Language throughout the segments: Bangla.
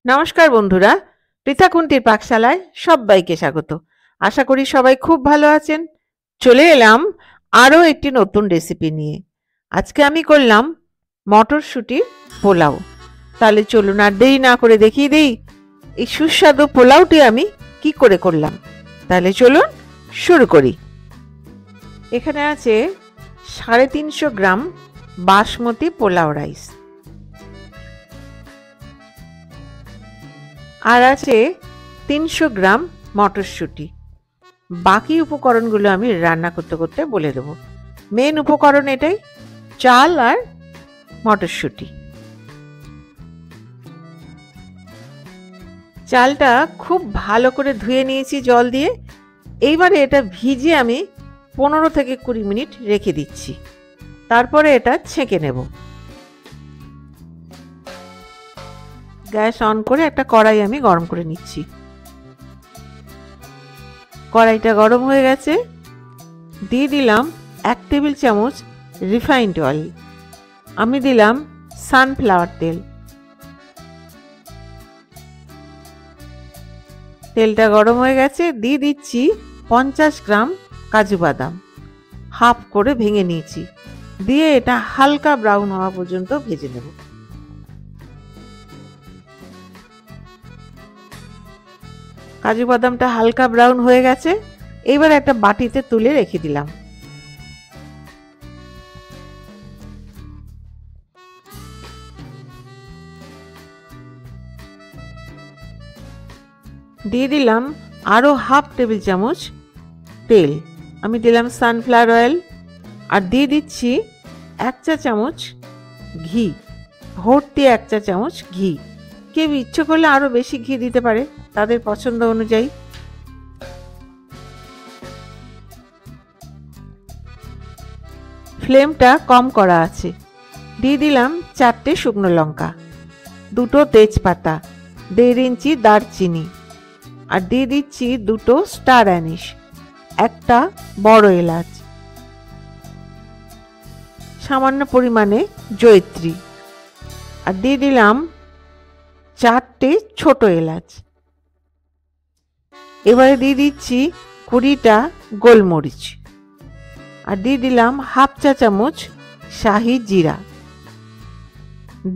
নমস্কার বন্ধুরা, পৃথা কুন্তির পাকশালায় সবাইকে স্বাগত। আশা করি সবাই খুব ভালো আছেন। চলে এলাম আরও একটি নতুন রেসিপি নিয়ে। আজকে আমি করলাম মটরশুঁটির পোলাও। তাহলে চলুন আর দেরি না করে দেখিয়ে দিই এই সুস্বাদু পোলাওটি আমি কি করে করলাম। তাহলে চলুন শুরু করি। এখানে আছে 350 গ্রাম বাসমতি পোলাও রাইস, আর আছে 300 গ্রাম মটরশুঁটি। বাকি উপকরণগুলো আমি রান্না করতে করতে বলে দেবো। মেন উপকরণ এটাই, চাল আর মটরশুঁটি। চালটা খুব ভালো করে ধুয়ে নিয়েছি জল দিয়ে। এইবারে এটা ভিজিয়ে আমি 15 থেকে 20 মিনিট রেখে দিচ্ছি। তারপরে এটা ছেঁকে নেব। গ্যাস অন করে একটা কড়াই আমি গরম করে নিচ্ছি। কড়াইটা গরম হয়ে গেছে, দিয়ে দিলাম 1 টেবিল চামচ রিফাইন্ড অয়েল। আমি দিলাম সানফ্লাওয়ার তেল। তেলটা গরম হয়ে গেছে, দিয়ে দিচ্ছি 50 গ্রাম কাজু বাদাম, হাফ করে ভেঙে নিয়েছি। দিয়ে এটা হালকা ব্রাউন হওয়া পর্যন্ত ভেজে নেব। কাজু বাদামটা হালকা ব্রাউন হয়ে গেছে, এবার একটা বাটিতে তুলে রেখে দিলাম। দিয়ে দিলাম আরও হাফ টেবিল চামচ তেল। আমি দিলাম সানফ্লাওয়ার অয়েল, আর দিয়ে দিচ্ছি 1 চা চামচ ঘি, ভর্তি 1 চা চামচ ঘি। কেউ ইচ্ছে করলে আরও বেশি ঘি দিতে পারে তাদের পছন্দ অনুযায়ী। ফ্লেমটা কম করা আছে। দিয়ে দিলাম 4টে শুকনো লঙ্কা, 2টো তেজপাতা, 1.5 ইঞ্চি দারচিনি, আর দিয়ে দিচ্ছি 2টো স্টার অ্যানিশ, একটা বড় এলাচ, সামান্য পরিমাণে জয়িত্রী, আর দিয়ে দিলাম 4টে ছোট এলাচ। এবারে দিয়ে দিচ্ছি 20টা গোলমরিচ, আর দিয়ে দিলাম হাফ চা চামচ শাহি জিরা।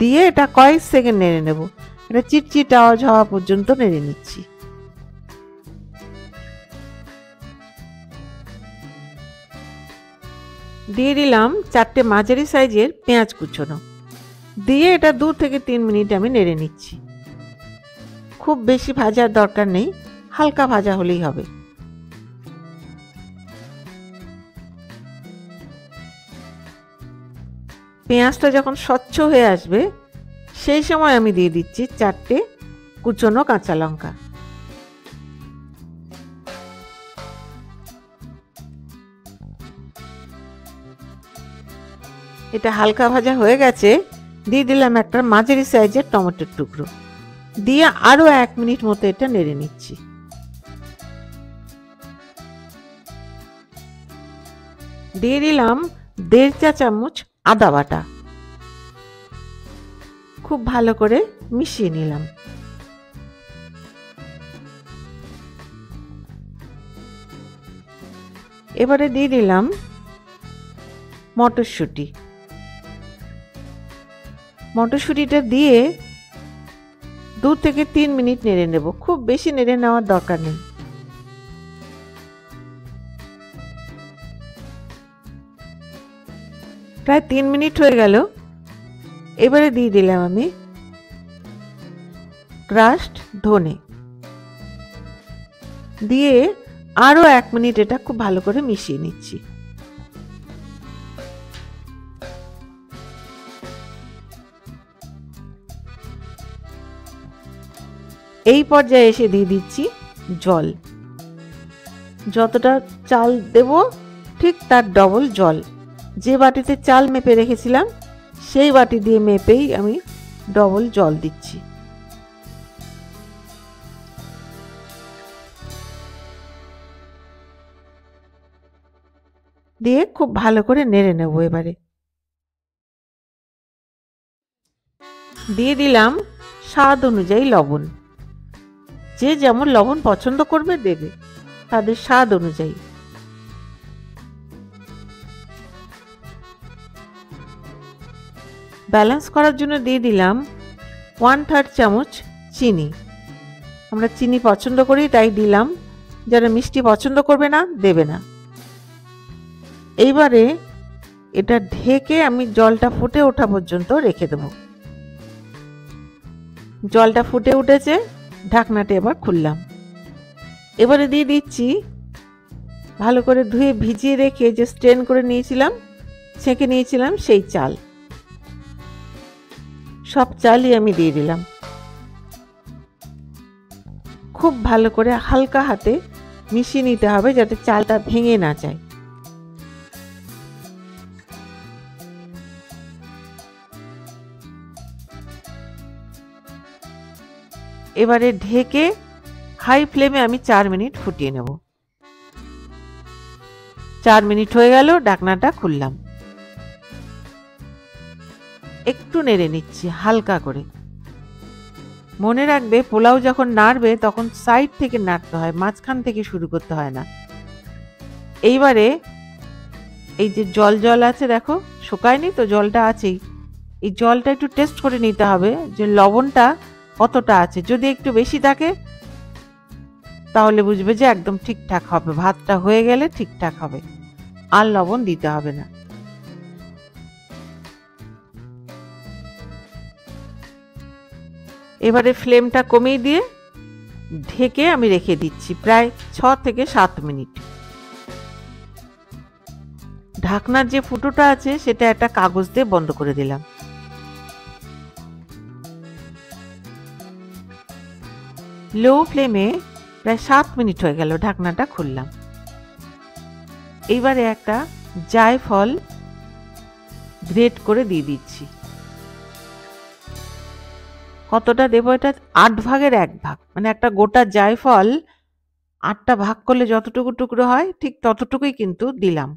দিয়ে এটা কয়েক সেকেন্ড নেড়ে নেব। এটা চিটচিট আওয়াজ হওয়া পর্যন্ত নেড়ে নিচ্ছি। দিয়ে দিলাম 4টে মাঝারি সাইজের পেঁয়াজ কুচোনো। দিয়ে এটা 2 থেকে 3 মিনিট আমি নেড়ে নিচ্ছি। খুব বেশি ভাজার দরকার নেই, হালকা ভাজা হলেই হবে। পেঁয়াজটা যখন স্বচ্ছ হয়ে আসবে সেই সময় আমি দিয়ে দিচ্ছি 4টে কুচোনো কাঁচা লঙ্কা। এটা হালকা ভাজা হয়ে গেছে, দিয়ে দিলাম একটা মাঝারি সাইজের টমেটোর টুকরো। দিয়ে আরও 1 মিনিট মতো এটা নেড়ে নিচ্ছি। দিয়ে দিলাম 1.5 চা চামচ আদা বাটা। খুব ভালো করে মিশিয়ে নিলাম। এবারে দিয়ে দিলাম মটরশুঁটি। মটরশুঁটিটা দিয়ে 2 থেকে 3 মিনিট নেড়ে নেব। খুব বেশি নেড়ে নেওয়ার দরকার নেই। প্রায় 3 মিনিট হয়ে গেল। এবারে দিয়ে দিলাম আমি ক্রাশড ধনে। দিয়ে আরও 1 মিনিট এটা খুব ভালো করে মিশিয়ে নিচ্ছি। এই পর্যায়ে এসে দিয়ে দিচ্ছি জল। যতটা চাল দেব ঠিক তার ডবল জল। যে বাটিতে চাল মেপে রেখেছিলাম সেই বাটি দিয়ে মেপেই আমি ডবল জল দিচ্ছি। দিয়ে খুব ভালো করে নেড়ে নেব। এবারে দিয়ে দিলাম স্বাদ অনুযায়ী লবণ, যে যেমন লবণ পছন্দ করবে দেবে তাদের স্বাদ অনুযায়ী। ব্যালেন্স করার জন্য দিয়ে দিলাম 1/3 চামচ চিনি। আমরা চিনি পছন্দ করি তাই দিলাম, যারা মিষ্টি পছন্দ করবে না দেবে না। এইবারে এটা ঢেকে আমি জলটা ফুটে ওঠা পর্যন্ত রেখে দেব। জলটা ফুটে উঠেছে, ঢাকনাটা এবার খুললাম। এবারে দিয়ে দিচ্ছি ভালো করে ধুয়ে ভিজিয়ে রেখে যে স্ট্রেন করে নিয়েছিলাম, ছেঁকে নিয়েছিলাম সেই চাল। সব চালই আমি দিয়ে দিলাম। খুব ভালো করে হালকা হাতে মিশিয়ে নিতে হবে যাতে চালটা ভেঙে না যায়। এবারে ঢেকে হাই ফ্লেমে আমি 4 মিনিট ফুটিয়ে নেব। 4 মিনিট হয়ে গেল, ঢাকনাটা খুললাম। একটু নেড়ে নিচ্ছি হালকা করে। মনে রাখবে পোলাও যখন নাড়বে তখন সাইড থেকে নাড়তে হয়, মাঝখান থেকে শুরু করতে হয় না। এইবারে এই যে জল জল আছে দেখো, শুকায়নি তো, জলটা আছেই। এই জলটা একটু টেস্ট করে নিতে হবে যে লবণটা কতটা আছে। যদি একটু বেশি থাকে তাহলে বুঝবে যে একদম ঠিকঠাক হবে, ভাতটা হয়ে গেলে ঠিকঠাক হবে, আর লবণ দিতে হবে না। এবারে ফ্লেমটা কমিয়ে দিয়ে ঢেকে আমি রেখে দিচ্ছি প্রায় 6 থেকে 7 মিনিট। ঢাকনার যে ফুটোটা আছে সেটা একটা কাগজ দিয়ে বন্ধ করে দিলাম। লো ফ্লেমে প্রায় 7 মিনিট হয়ে গেল, ঢাকনাটা খুললাম। এইবারে একটা জায়ফল গ্রেট করে দিয়ে দিচ্ছি। কতটা দেবো, এটা 8 ভাগের 1 ভাগ, মানে একটা গোটা জায়ফল 8টা ভাগ করলে যতটুকু টুকরো হয় ঠিক ততটুকুই কিন্তু দিলাম।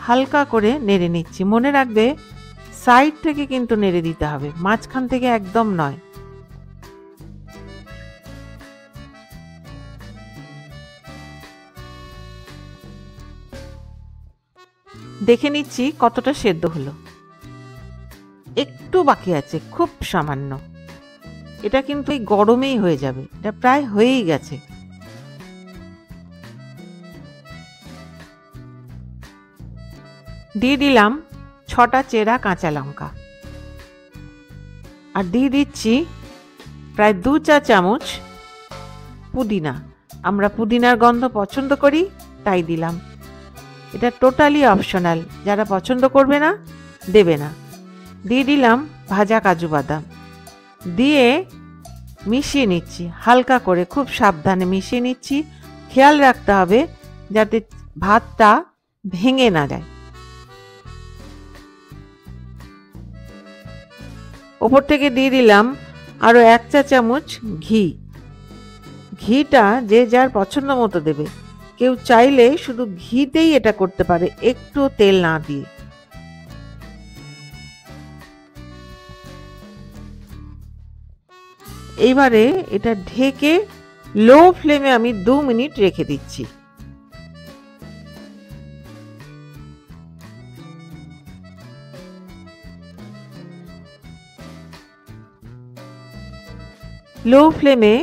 হালকা করে নেড়ে নিচ্ছি। মনে রাখবে সাইড থেকে কিন্তু নেড়ে দিতে হবে, মাঝখান থেকে একদম নয়। দেখে নিচ্ছি কতটা সেদ্ধ হলো। একটু বাকি আছে, খুব সামান্য। এটা কিন্তু এই গরমেই হয়ে যাবে, এটা প্রায় হয়েই গেছে। দিয়ে দিলাম 6টা চেরা কাঁচা লঙ্কা, আর দিয়ে দিচ্ছি প্রায় 2 চা চামচ পুদিনা। আমরা পুদিনার গন্ধ পছন্দ করি তাই দিলাম। এটা টোটালি অপশনাল, যারা পছন্দ করবে না দেবে না। দিয়ে দিলাম ভাজা কাজু বাদাম, দিয়ে মিশিয়ে নিচ্ছি হালকা করে, খুব সাবধানে মিশিয়ে নিচ্ছি। খেয়াল রাখতে হবে যাতে ভাতটা ভেঙে না যায়। ওপর থেকে দিয়ে দিলাম আরো 1 চা চামচ ঘি। ঘিটা যে যার পছন্দ মতো দেবে, কেউ চাইলে শুধু ঘিতেই এটা করতে পারে, একটু তেল না দিয়ে। এইবারে এটা ঢেকে লো ফ্লেমে আমি 2 মিনিট রেখে দিচ্ছি। লো ফ্লেমে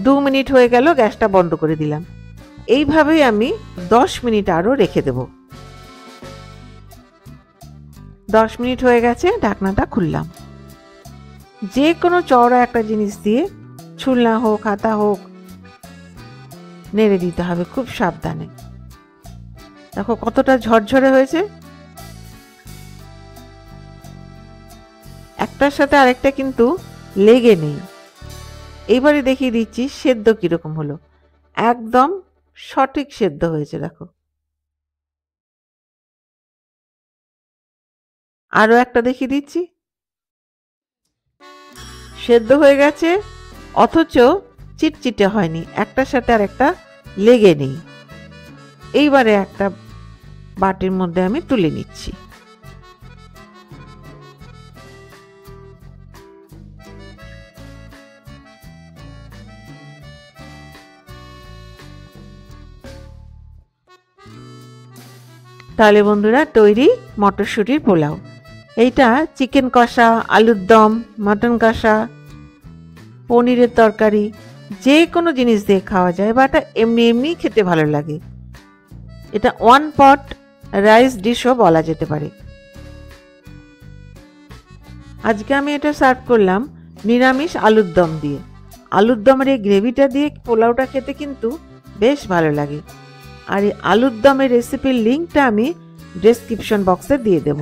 2 মিনিট হয়ে গেল, গ্যাসটা বন্ধ করে দিলাম। এইভাবেই আমি 10 মিনিট আরো রেখে দেব। 10 মিনিট হয়ে গেছে, ঢাকনাটা খুললাম। যে কোনো চওড়া একটা জিনিস দিয়ে, ছুলনা হোক হাতা হোক, নেড়ে দিতে হবে খুব সাবধানে। দেখো কতটা ঝরঝরে হয়েছে, একটার সাথে আরেকটা কিন্তু লেগে নেই। এইবারে দেখিয়ে দিচ্ছি সেদ্ধ কিরকম হলো, একদম সঠিক সেদ্ধ হয়েছে। দেখো আরো একটা দেখিয়ে দিচ্ছি, সেদ্ধ হয়ে গেছে অথচ চিটচিটে হয়নি, একটার সাথে আর একটা লেগে নেই। এইবারে একটা বাটির মধ্যে আমি তুলে নিচ্ছি। তাহলে বন্ধুরা তৈরি মটরশুঁটির পোলাও। এইটা চিকেন কষা, আলুর দম, মটন কষা, পনিরের তরকারি যে কোনো জিনিস দিয়ে খাওয়া যায়, বা এটা এমনি এমনি খেতে ভালো লাগে। এটা ওয়ান পট রাইস ডিশও বলা যেতে পারে। আজকে আমি এটা সার্ভ করলাম নিরামিষ আলুর দম দিয়ে। আলুর দমের এই গ্রেভিটা দিয়ে পোলাওটা খেতে কিন্তু বেশ ভালো লাগে। আর এই আলুর দমের রেসিপির লিঙ্কটা আমি ডেসক্রিপশন বক্সে দিয়ে দেব।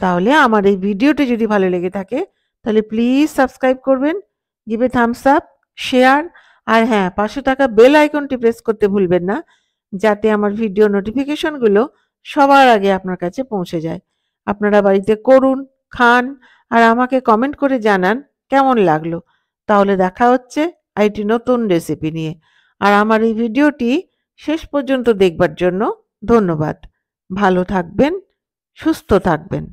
তাহলে আমার এই ভিডিওটি যদি ভালো লেগে থাকে তাহলে প্লিজ সাবস্ক্রাইব করবেন, give a thumbs up, share, আর হ্যাঁ, পাশে থাকা বেল আইকনটি প্রেস করতে ভুলবেন না, যাতে আমার ভিডিও নোটিফিকেশনগুলো সবার আগে আপনার কাছে পৌঁছে যায়। আপনারা বাড়িতে করুন, খান, আর আমাকে কমেন্ট করে জানান কেমন লাগলো। তাহলে দেখা হচ্ছে আরেকটি নতুন রেসিপি নিয়ে। আর আমার এই ভিডিওটি শেষ পর্যন্ত দেখবার জন্য ধন্যবাদ। ভালো থাকবেন, সুস্থ থাকবেন।